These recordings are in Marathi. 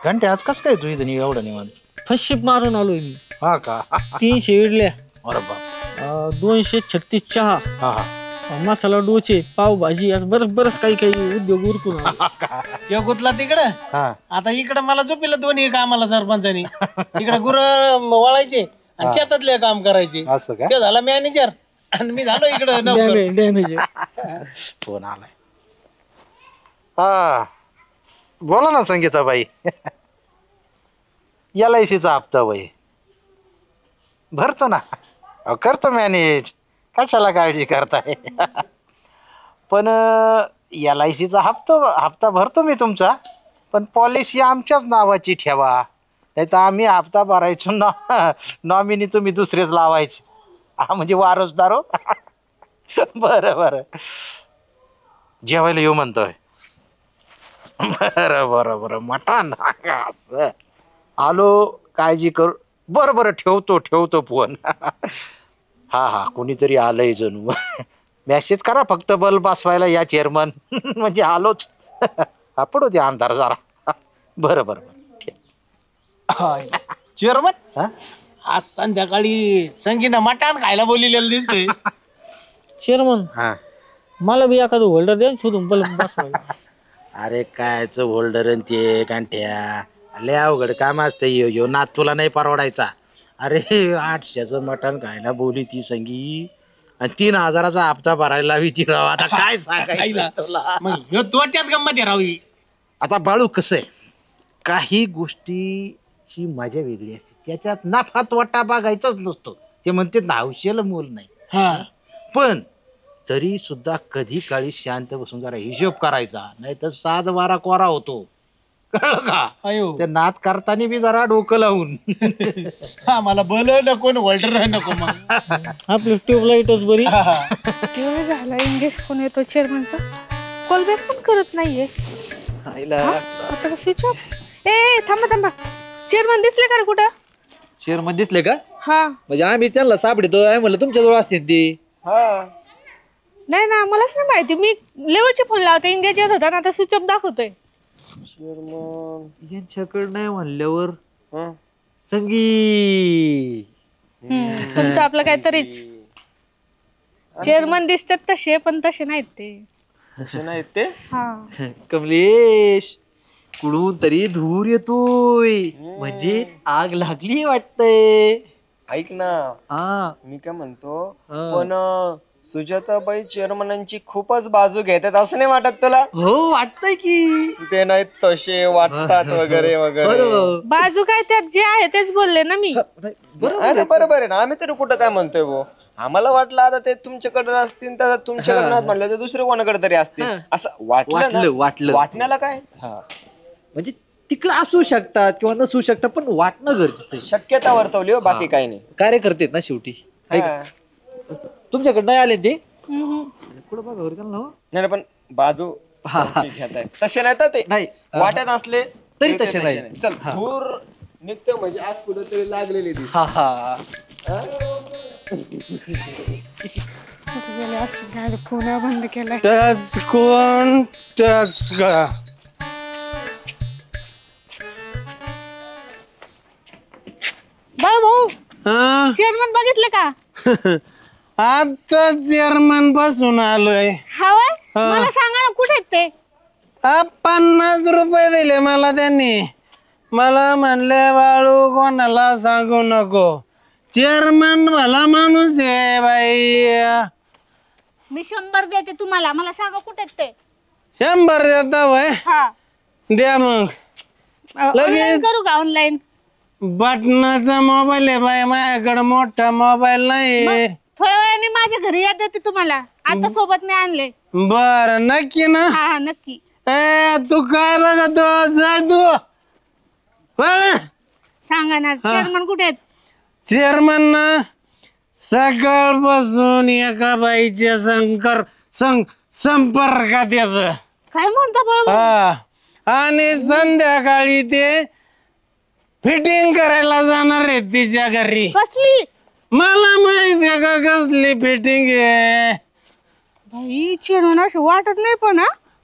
घंटे आज कस काय तू इथं एवढं निवांत? फर्स्ट शिप मारून आलोय मी. हा का? 300 इडल्या, अरे बाप. 236 चहा, हा हा. मसाला डोसे, पावभाजी, बरंच काही उद्योग उरकून आलो. गुतला तिकडं. हा. आता इकडं मला झोपिलं दोन्ही कामाला सरपंचानी. इकडे गुर वळायचे आणि शेतातले काम करायचे. असं का? ते झाला मॅनेजर आणि मी झालो इकडं डॅमेज. फोन आलाय. हा बोला ना संगीताबाई. LICचा हप्ता बाई भरतो ना. करतो मॅनेज, कशाला काळजी करताय. पण LICचा हप्ता भरतो मी तुमचा, पण पॉलिसी आमच्याच नावाची ठेवा, नाही तर आम्ही हप्ता भरायचो नॉमिनी तुम्ही दुसरेच लावायचे. म्हणजे वारसदारो. बरं जेवायला येऊ म्हणतोय. बरं मटण असं आलो, काळजी करू. बरं ठेवतो फोन. हा कोणीतरी आलंय जणू. मेसेज करा फक्त बल्ब बसवायला या चेअरमन. म्हणजे आलोच. पडू दे अंधार जरा. बरं चेअरमन आज संध्याकाळी संगीना मटण खायला बोलिलेलं दिसतंय. चेअरमन, हा. मला बी एखादं होल्डर द्या शोधून बसवायला. अरे कायच होल्डर ते कांठ्या, लय अवघड काम असतं. यो नात तुला नाही परवडायचा. अरे 800चं मटण खायला बोली ती संगी, आणि 3000चा हप्ता भरायला हवी ती राव. आता काय सांगायचं तुला. मग ह्यो तोट्यात गंमत रावी. आता बाळू कसं आहे, काही गोष्टीची मजा वेगळी असते, त्याच्यात नफा तोटा बघायचाच नसतो. ते म्हणते नावशेल मोल नाही. पण तरी सुद्धा कधी काळी शांत बसून जरा हिशोब करायचा, नाही तर 7-12 कोरा होतो. कळलं का? ते नात करताना बी जरा डोकं लावून. मला बल नको होल्डर नको. मग आपली ट्यूबलाईटच बरी. झाला इंग्लिश फोन येतो चेअरमनचा, कॉल बॅक पण करत नाहीये. Switch off. थांबा चेअरमन दिसले का रे कुठं? चेअरमन दिसले का? हा. म्हणजे आम्ही त्यांना सापडतो, आम्ही म्हणलं तुमच्या जवळ असतील ती. नाही ना, मलाच नाही माहिती. मी लेवलचे फोन लावते, इंगेज येत होता ना, आता स्विच ऑफ दाखवतोय. यांच्याकडे नाही म्हणल्यावर संगी तुमचं आपलं काहीतरीच. चेअरमन दिसतात तसे, पण तसे नाहीत ते. हा. कमलेश, कुठून तरी धूर येतोय, म्हणजेच आग लागली वाटतंय. ऐक ना, मी काय म्हणतो, पण सुजाताबाई चेअरमनांची खूपच बाजू घेतात असं नाही वाटत तुला? हो वाटतंय की. ते नाही तसे वाटतात वगैरे. बाजू काय, त्यात जे आहे तेच बोलले ना मी. बरोबर आहे ना. आम्ही तरी कुठं काय म्हणतोय भाऊ. आम्हाला वाटलं आता ते तुमच्याकडे असतील तर तुमच्याकडे म्हणलं तर दुसरे कोणाकडे तरी असतील असं वाटलं. वाटण्याला काय, म्हणजे तिकडं असू शकतात किंवा नसू शकतात, पण वाटणं गरजेचं आहे. शक्यता वर्तवली हो, बाकी काही नाही. कार्यकर्ते ना शेवटी. तुमच्याकडे नाही आले ते पुढे बघा. नाही पण बाजू घेताय तसे नाही ते. नाही वाटत असले तरी तसे नाही. चल दूर निघतो म्हणजे आज कुठं तरी लागलेली. फोन बंद केलाय. त्याच कोण त्याच का? भाऊ चेअरमन बघितले का? आता चेअरमन पासून आलोय. हवंय मला सांगा ना, कुठे ते? 50 रुपये दिले मला त्यांनी. मला म्हणले बाळू कोणाला सांगू नको, चेअरमन भला माणूस आहे बाई. मी 100 देते तुम्हाला, मला सांगा कुठे ते? 100 देता वय? द्या मग लगेच. करू का ऑनलाईन? बटनाचा मोबाईल आहे बाई माझ्याकडे, मोठा मोबाईल नाही. थोड्या वेळाने माझ्या घरी येत देते तुम्हाला, आता सोबत नाही आणले. बर नक्की ना? हा नक्की. तू काय बघतो, जाय तू. सांगा ना चेअरमन कुठे आहेत? चेअरमन ना सकाळपासून एका बाईच्या संपर्कात येत. काय म्हणता बरोबर? आणि संध्याकाळी ते फिटिंग करायला जाणार आहे तिच्या घरी. कसली? मला माहिती आहे का कसली फिटिंग आहे. भाई चेअरमन असं वाटत नाही पण.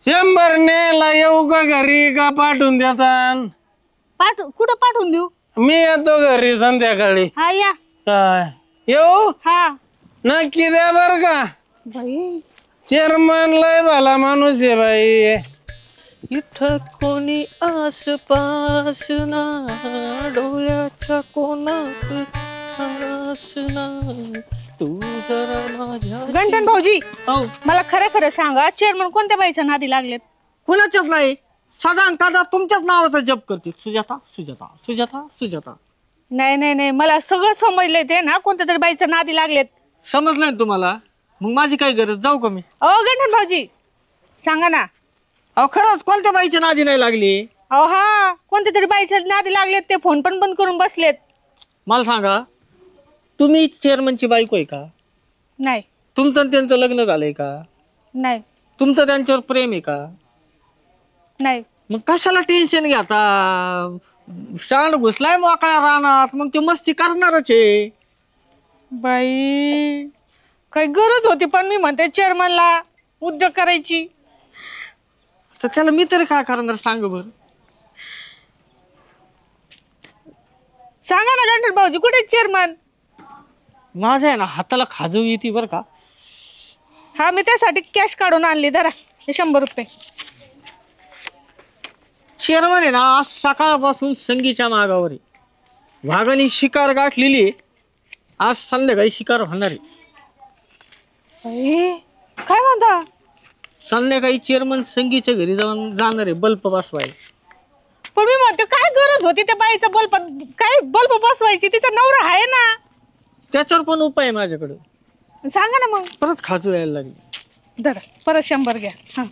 100 नेला येऊ का घरी का पाठवून देतात? कुठं पाठवून देऊ? मी येतो घरी संध्याकाळी. हा या. काय येऊ? हा नक्की द्या बर का. बाई चेअरमन लय भला माणूस आहे बाई. इथं कोणी आसपास ना, डोळ्याच्या कोणात आसना, तू जरा माझ्या. गंठन भाऊजी हो, मला खरं खरं सांगा, चेअरमन कोणत्या बाईच्या नादी लागलेत? कुणाच्याच नाही, साधा तुमच्याच नावाचा जप करते. सुजाता सुजाता सुजाता सुजाता. नाही नाही नाही, मला सगळं समजलंय ते ना, कोणत्या तरी बाईच्या नादी लागलेत. समजलंय ना तुम्हाला? मग माझी काय गरज, जाऊ का मी? अहो गंठन भाऊजी सांगा ना. अहो खरंच कोणत्या बाईच्या नादी नाही लागली? अहो हा, कोणत्या तरी बाईच्या नादी लागलेत, ते फोन पण बंद करून बसलेत. मला सांगा, तुम्ही चेअरमनची बायको आहे का? नाही तुमचं आणि त्यांचं लग्न झालंय का? नाही तुमचं त्यांच्यावर प्रेम आहे का? नाही. मग कशाला टेन्शन घेता? शाण घुसलाय मोकळ्या रानात, मग ते मस्ती करणारच आहे. बाई काही गरज होती, पण मी म्हणते चेअरमनला उद्योग करायची. तर त्याला मी तरी काय करणार सांग बर? सांगा ना गंठन भाऊजी, कुठे चेअरमन? माझ्या आहे ना हाताला खाजव येते बर का. हा मी त्यासाठी कॅश काढून आणली, धरा हे 100 रुपये. चेअरमन आहे ना आज सकाळपासून संगीच्या मागावर आहे. वाघाने शिकार गाठलेली आहे. आज संध्याकाळी शिकार होणार आहे. बाई, काय म्हणता? संध्याकाळी चेअरमन संगीच्या घरी जाऊन जाणार आहे बल्ब बसवायला. पण मी म्हणते काय गरज होती त्या बाईचा बल्ब, काय बल्ब बसवायची? तिचा नवरा आहे ना. त्याच्यावर पण उपाय आहे माझ्याकडे. सांगा ना मग. परत खाजू यायला लागली. धरा परत 100 घ्या. हा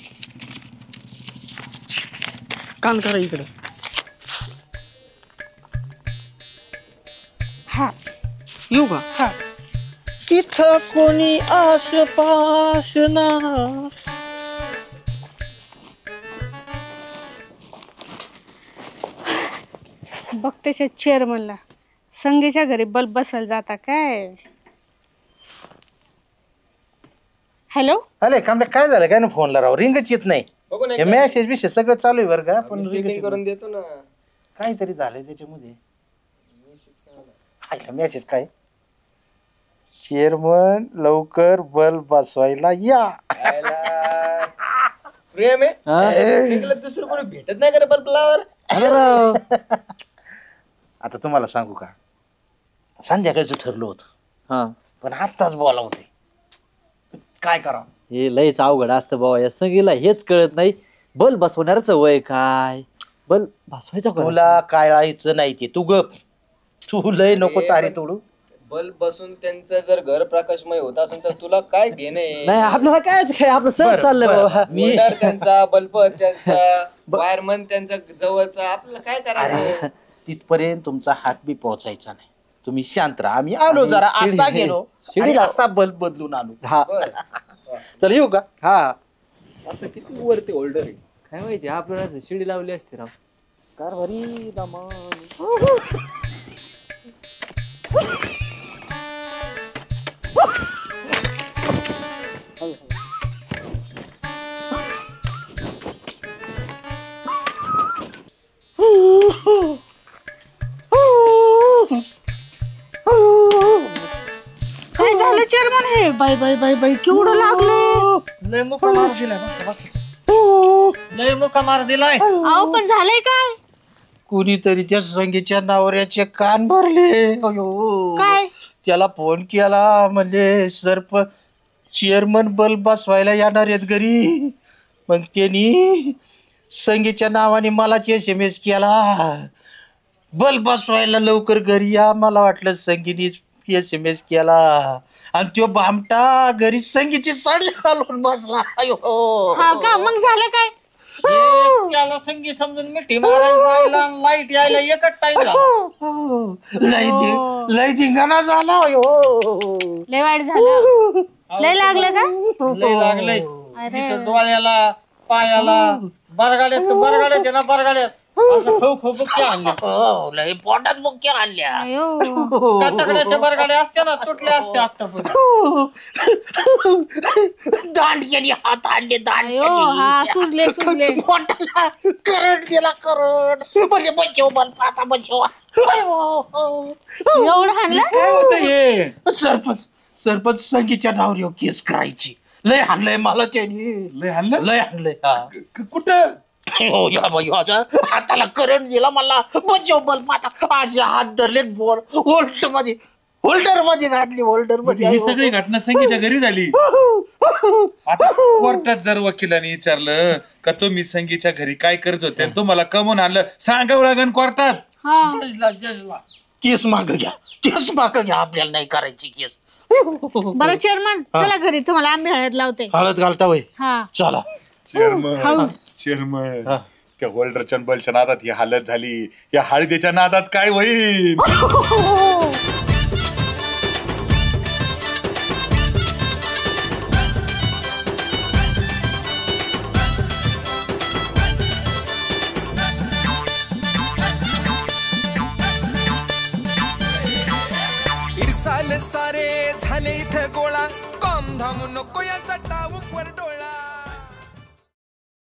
कान करा इकडं. हा येऊ का? हा. इथं कोणी आसपास ना. बघतेच्या चेअरमनला संगीच्या घरी बल्ब बसायला जाता काय? हॅलो अरे कामले काय झालं काय ना फोनला राव, रिंगच येत नाही. हे मेसेज बिसेज सगळं चालू आहे बरं का, पण सेटिंग करून देतो ना. काहीतरी झालंय त्याच्यामध्ये. मेसेज काय? चेअरमन लवकर बल्ब बसवायला या. प्रेम आहे दुसरं कोणी भेटत नाही का बल्ब लावायला. आता तुम्हाला सांगू का, संध्याकाळचं ठरलं होतं हा, पण आत्ताच बोलावते. काय करावं? हे लयच अवघड असतं बाबा. या संगीला हेच कळत नाही. बल्ब बसवणारच वय काय? बल्ब बसवायचा कोणाचा? तुला काळायचं नाही ते, तू गप. तू लय नको तारी तोडू. बल्ब बसून त्यांचं जर घर प्रकाशमय होत असेल तर तुला काय घेणे? नाही आपल्याला काय आपलं सहज चाललंय बाबा. मीटर त्यांचा, बल्ब त्यांचा, वायरमन त्यांचा जवळचा, आपल्याला काय करायचं? तिथपर्यंत तुमचा हात बी पोहोचायचा नाही. तुम्ही शांत राहा. आम्ही आलो जरा असा गेलो आणि असा बल्ब बदलून आलो. हा तर येऊ का? हा, असं किती वरती होल्डर आहे काय माहिती. आपल्याला शिडी लावली असते राव. कारभारी दामान. काय झालं चेअरमन? हे बाई बाई बाई बाई केवढं लागलं. लय मुका मार दिलाय. बस बस. लय मुका मार दिलाय. अहो पण झालंय काय? कुणीतरी त्या संगीच्या नावऱ्याचे कान भरले. अयो, काय? त्याला फोन केला म्हणजे चेअरमन बल्ब बसवायला येणार आहेत घरी. मग त्यांनी संगीच्या नावाने मलाच SMS केला, बल्ब बसवायला लवकर घरी या. मला वाटलं संगीनीच SMS केला आणि तो भामटा घरी संगीची साडी घालून बसला. अयो, हा का? मग झालं काय? त्याला संगी समजून मिठी मारायला लाईट यायला एकच टाइम लय धिंगाणा झाला. अयो, लय वाईट झालं. लय लागलं का? लय लागलंय. अरे इथं डोळ्याला, पायाला, बरगाड्यात ना बरगाड्यात असं खो खो बुक्क्या आणल्या. हो, लय पोटात बुक्क्या आणल्या. अयो कातकड्याच्या बरगाड्या असत्या ना तुटल्या असत्या आतापर्यंत. दांडग्याने हात आणले अयो हा सुजले सुजले. पोटाला करंट दिला करंट म्हणजे बचाव बल पाता बचाव. एवढं हाणलं. काय होतं हे सरपंच संगीच्या नावावर केस करायची. लय हाणलंय मला त्यांनी. लय हल्लं लय हाणलंय. हा. कुठं हो या बाई हाताला करंट दिला मला बचाव बल पाता. असे हात धरले बोर होल्डर मध्ये घातली. होल्डर मध्ये ही सगळी घटना संगीच्या घरी झाली. आता कोर्टात जर वकिलांनी विचारलं का तुम्ही संगीच्या घरी काय करत होते आणि तुम्हाला कमवून आणलं सांगावं लागेल कोर्टात. हा जजला केस माग घ्या. केस माग घ्या. आपल्याला नाही करायची केस. बरं चेअरमन चला घरी तुम्हाला आंबे हळद लावते. हळद घालता वय. हा चला. चेअरमन त्या होल्डरच्या बलच्या नादात ही हालत झाली. या हळदीच्या नादात काय होईल. इरसाल सारे झाले इथं गोळा कॉम धाम नको या चट्टा वर डोळा.